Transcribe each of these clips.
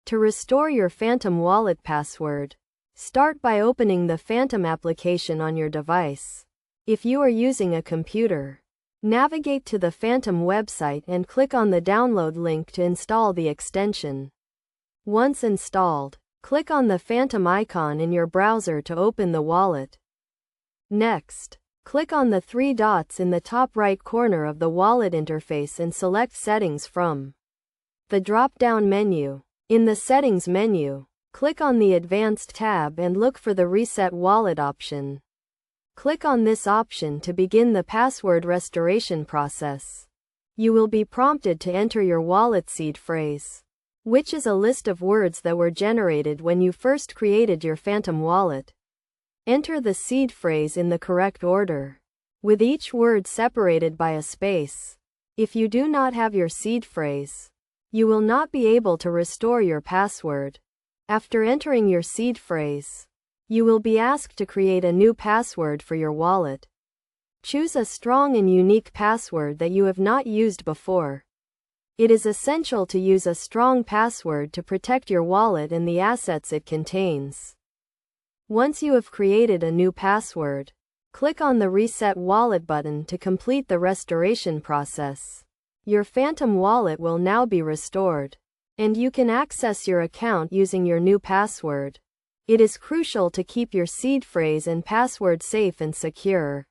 To restore your Phantom wallet password, start by opening the Phantom application on your device. If you are using a computer, navigate to the Phantom website and click on the download link to install the extension. Once installed, click on the Phantom icon in your browser to open the wallet. Next, click on the three dots in the top right corner of the wallet interface and select Settings from the drop-down menu. In the Settings menu, click on the Advanced tab and look for the Reset Wallet option. Click on this option to begin the password restoration process. You will be prompted to enter your wallet seed phrase, which is a list of words that were generated when you first created your Phantom wallet. Enter the seed phrase in the correct order, with each word separated by a space. If you do not have your seed phrase, you will not be able to restore your password. After entering your seed phrase, you will be asked to create a new password for your wallet. Choose a strong and unique password that you have not used before. It is essential to use a strong password to protect your wallet and the assets it contains. Once you have created a new password, click on the Reset Wallet button to complete the restoration process. Your Phantom wallet will now be restored, and you can access your account using your new password. It is crucial to keep your seed phrase and password safe and secure.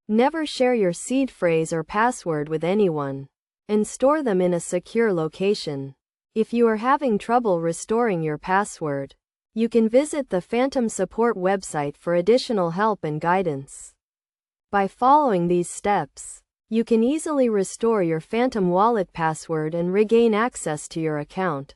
Never share your seed phrase or password with anyone, and store them in a secure location. If you are having trouble restoring your password, you can visit the Phantom support website for additional help and guidance. By following these steps, you can easily restore your Phantom wallet password and regain access to your account.